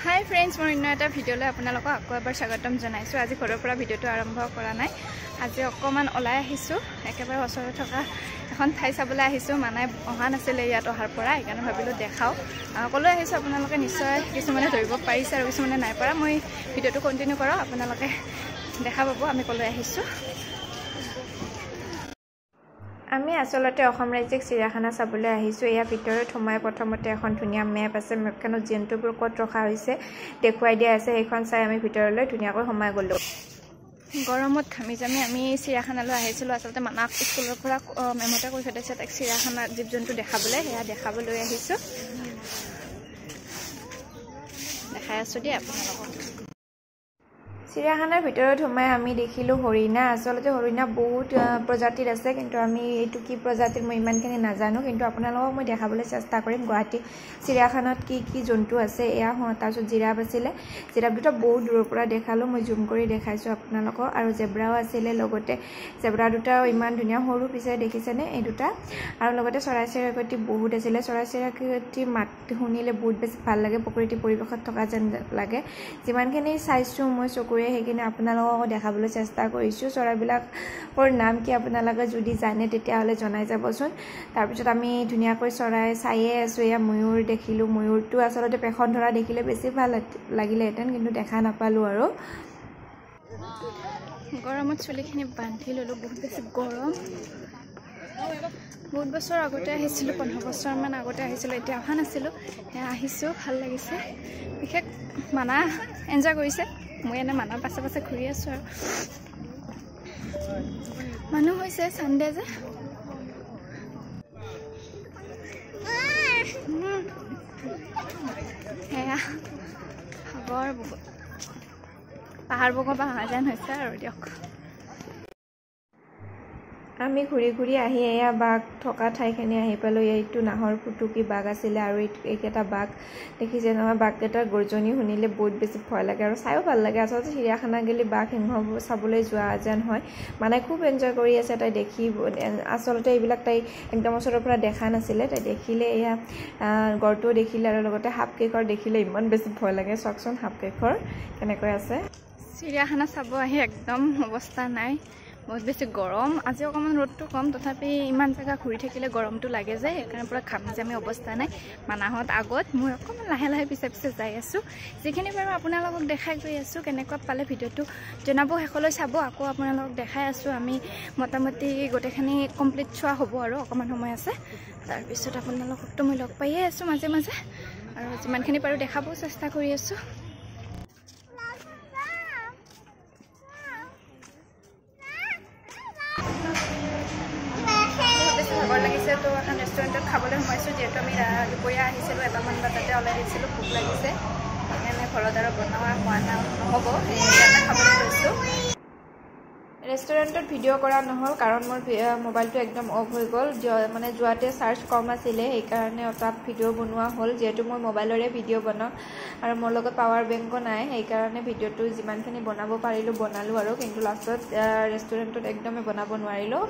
হাই friends, মই অন্য এটা ভিডিঅ'লৈ আপোনালোকক আকৌ এবাৰ স্বাগতম জনাইছোঁ। আজি ঘৰৰ পৰা ভিডিঅ'টো আৰম্ভ কৰা নাই। আজি অকণমান ওলাই আহিছোঁ, একেবাৰে ওচৰত থকা এখন ঠাই চাবলৈ আহিছোঁ। মানাই অহা নাছিলে ইয়াত অহাৰ পৰা, সেইকাৰণে ভাবিলোঁ দেখাওঁ। ক'লৈ আহিছোঁ আপোনালোকে নিশ্চয় কিছুমানে ধৰিব পাৰিছে আৰু কিছুমানে নাই পৰা। মই ভিডিঅ'টো কণ্টিনিউ কৰোঁ, আপোনালোকে দেখা পাব আমি ক'লৈ আহিছোঁ। আমি আচলতে অসম ৰাজ্যিক চিৰিয়াখানা চাবলৈ আহিছোঁ। ইয়াৰ ভিতৰত সোমাই প্ৰথমতে এখন ধুনীয়া মেপ আছে। মেপখনত জন্তুবোৰ ক'ত ৰখা হৈছে দেখুৱাই দিয়া আছে। সেইখন চাই আমি ভিতৰলৈ ধুনীয়াকৈ সোমাই গ'লোঁ। গৰমত ঘামি জামি আমি চিৰিয়াখানালৈ আহিছিলোঁ। আচলতে মানাহ স্কুলৰ পৰা মেমতে কৈ পঠাইছে তাইক চিৰিয়াখানাত জীৱ জন্তু দেখাবলৈ, সেয়া দেখাবলৈ আহিছোঁ। দেখাই আছোঁ দেই আপোনালোকক। চিৰিয়াখানাৰ ভিতৰত সোমাই আমি দেখিলোঁ হৰিণা। আচলতে হৰিণা বহুত প্ৰজাতিৰ আছে, কিন্তু আমি এইটো কি প্ৰজাতিৰ মই ইমানখিনি নাজানো, কিন্তু আপোনালোকক মই দেখাবলৈ চেষ্টা কৰিম গুৱাহাটী চিৰিয়াখানাত কি কি জন্তু আছে। এয়া তাৰপিছত জিৰাফ আছিলে, জিৰাফ দুটা বহুত দূৰৰ পৰা দেখালোঁ, মই জুম কৰি দেখাইছোঁ আপোনালোকক। আৰু জেব্ৰাও আছিলে, লগতে জেব্ৰা দুটাও ইমান ধুনীয়া সৰু পিছে দেখিছেনে এই দুটা। আৰু লগতে চৰাই চিৰিকটি বহুত আছিলে। চৰাই চিৰিকটিৰ মাত শুনিলে বহুত বেছি ভাল লাগে, প্ৰকৃতি পৰিৱেশত থকা যেন লাগে। যিমানখিনি চাইছোঁ মই চকুৰে সেইখিনি আপোনালোকক দেখাবলৈ চেষ্টা কৰিছোঁ। চৰাইবিলাকৰ নাম কি আপোনালোকে যদি জানে তেতিয়াহ'লে জনাই যাবচোন। তাৰপিছত আমি ধুনীয়াকৈ চৰাই চায়ে আছোঁ। এয়া ময়ূৰ দেখিলোঁ। ময়ূৰটো আচলতে পেখন ধৰা দেখিলে বেছি ভাল লাগিলেহেঁতেন, কিন্তু দেখা নাপালোঁ। আৰু গৰমত চুলিখিনি বান্ধি ল'লোঁ, বহুত বেছি গৰম। বহুত বছৰ আগতে আহিছিলোঁ, 15 বছৰমান আগতে আহিছিলোঁ, এতিয়া অহা নাছিলোঁ। সেয়া আহিছোঁ, ভাল লাগিছে। বিশেষ মানাহ এনজয় কৰিছে, মই এনে মানাহ পাছে পাছে ঘূৰি আছোঁ। আৰু মানুহ হৈছে চানডে যে। সেয়া সাগৰ বহুত, পাহাৰ বগা পাহাৰ যেন হৈছে আৰু দিয়ক। আমি ঘূৰি ঘূৰি আহি এয়া বাঘ থকা ঠাইখিনি আহি পালোঁ। এইটো নাহৰ ফুটুকী বাঘ আছিলে, আৰু এইকেইটা বাঘ দেখিছে নহয়। বাঘকেইটাৰ গৰ্জনি শুনিলে বহুত বেছি ভয় লাগে আৰু চায়ো ভাল লাগে। আচলতে চিৰিয়াখানা গ'লে বাঘ সিংহবোৰ চাবলৈ যোৱা যেন হয়। মানে খুব এনজয় কৰি আছে তাই দেখি। আচলতে এইবিলাক তাই একদম ওচৰৰ পৰা দেখা নাছিলে। তাই দেখিলে এয়া গড়টোও দেখিলে, আৰু লগতে সাপকেইঘৰ দেখিলে ইমান বেছি ভয় লাগে। চাওকচোন সাপকেইঘৰ কেনেকৈ আছে। চিৰিয়াখানা চাব আহি একদম অৱস্থা নাই, বহুত বেছি গৰম। আজি অকণমান ৰ'দটো কম, তথাপি ইমান জেগা ঘূৰি থাকিলে গৰমটো লাগে যে, সেইকাৰণে পূৰা ঘামি জামি অৱস্থা নাই। মানাহত আগত মই অকণমান লাহে লাহে পিছে পিছে যাই আছোঁ। যিখিনি বাৰু আপোনালোকক দেখাই গৈ আছোঁ। কেনেকুৱা পালে ভিডিঅ'টো জনাব, শেষলৈ চাব। আকৌ আপোনালোকক দেখাই আছোঁ। আমি মোটামুটি গোটেইখিনি কমপ্লিট চোৱা হ'ব আৰু অকণমান সময় আছে। তাৰপিছত আপোনালোককতো মই লগ পায়ে আছোঁ মাজে মাজে, আৰু যিমানখিনি পাৰোঁ দেখাবও চেষ্টা কৰি আছোঁ। ভাগৰ লাগিছে, তো এখন ৰেষ্টুৰেণ্টত খাবলৈ সোমাইছোঁ। যিহেতু আমি দুপৰীয়া আহিছিলোঁ, 1মান বজাতে ওলাই দিছিলোঁ, ভোক লাগিছে, সেইকাৰণে ঘৰত আৰু বনোৱা হোৱা নহ'ব, সেইকাৰণে খাবলৈ লৈছোঁ। ৰেষ্টুৰেণ্টত ভিডিঅ' কৰা নহ'ল, কাৰণ মোৰ মোবাইলটো একদম অফ হৈ গ'ল। মানে যোৱাতে চাৰ্জ কম আছিলে, সেইকাৰণে তাত ভিডিঅ' বনোৱা হ'ল। যিহেতু মই মোবাইলৰে ভিডিঅ' বনাওঁ আৰু মোৰ লগত পাৱাৰ বেংকো নাই, সেইকাৰণে ভিডিঅ'টো যিমানখিনি বনাব পাৰিলোঁ বনালোঁ। আৰু কিন্তু লাষ্টত ৰেষ্টুৰেণ্টত একদমেই বনাব নোৱাৰিলোঁ,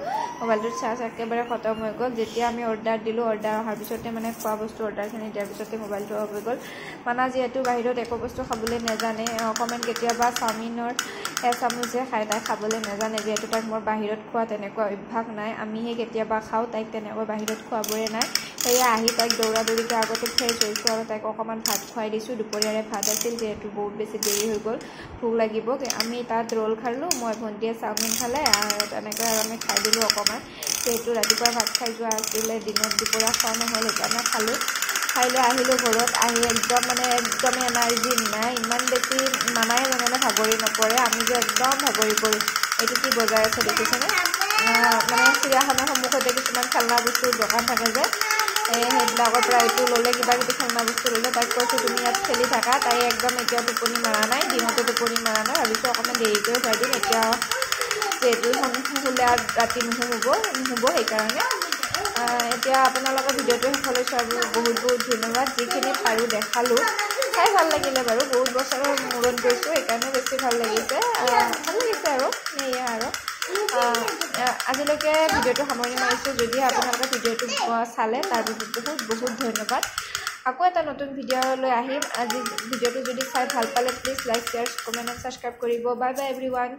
মোবাইলটোত চাৰ্জ একেবাৰে খতম হৈ গ'ল। যেতিয়া আমি অৰ্ডাৰ দিলোঁ, অৰ্ডাৰ অহাৰ পিছতে মানে খোৱা বস্তু অৰ্ডাৰখিনি দিয়াৰ পিছতে মোবাইলটো অফ হৈ গ'ল। মানাহ যিহেতু বাহিৰত একো বস্তু খাবলৈ নাজানে, অকণমান কেতিয়াবা চাওমিনৰ এচামুচে খাই, তাই খাবলৈ নাজানে। যিহেতু তাইক মোৰ বাহিৰত খোৱা তেনেকুৱা অভ্যাস নাই, আমিহে কেতিয়াবা খাওঁ, তাইক তেনেকৈ বাহিৰত খোৱাবৰে নাই। সেয়া আহি তাইক দৌৰা দৌৰিকৈ আগতে ফ্ৰেছ হৈছোঁ আৰু তাইক অকণমান ভাত খুৱাই দিছোঁ। দুপৰীয়াৰে ভাত আছিল, যিহেতু বহুত বেছি দেৰি হৈ গ'ল, ভোক লাগিব। আমি তাত ৰোল খালোঁ, মই ভণ্টিয়ে চাওমিন খালে, আৰু তেনেকৈ আৰু আমি খাই দিলোঁ অকণমান। যিহেতু ৰাতিপুৱা ভাত খাই যোৱা আছিলে, দিনত দুপৰীয়া খোৱা নহ'ল, সেইকাৰণে খালোঁ। খাই লৈ আহিলোঁ ঘৰত। আহি একদমেই এনাৰ্জি নাই, ইমান বেছি মানাহে জানে ভাগৰি নপৰে, আমি যে একদম ভাগৰি পৰিছোঁ। এইটো কি বজাই আছে দেখিছেনে? মানে চিৰিয়াখানাৰ সন্মুখতে কিছুমান খেলনা বস্তুৰ দোকান থাকে যে, সেইবিলাকৰ পৰা এইটো ল'লে, কিবা কিবি খেলনা বস্তু ল'লে। তাইক কৈছোঁ তুমি ইয়াত খেলি থাকা। তাই একদম এতিয়া টোপনি মৰা নাই, দিনতো টোপনি মৰা নাই। ভাবিছোঁ অকণমান দেৰিকৈ খুৱাই দিম, এতিয়া যিহেতু শুলে আৰু ৰাতি নুশুব, সেইকাৰণে। এতিয়া আপোনালোকৰ ভিডিঅ'টো শেষলৈ চোৱাৰ বহুত বহুত ধন্যবাদ। যিখিনি পাৰোঁ দেখালোঁ, চাই ভাল লাগিলে বাৰু। বহুত বছৰৰ মূৰত গৈছোঁ, সেইকাৰণে বেছি ভাল লাগিছে। আৰু এয়া আৰু আজিলৈকে ভিডিঅ'টো সামৰণি মাৰিছোঁ। যদি আপোনালোকে ভিডিঅ'টো চালে তাৰ বাবে বহুত বহুত ধন্যবাদ। আকৌ এটা নতুন ভিডিঅ' লৈ আহিম আজি ভিডিঅ'টো যদি চাই ভাল পালে please like share comment and subscribe কৰিব বাই বাই এভৰিৱান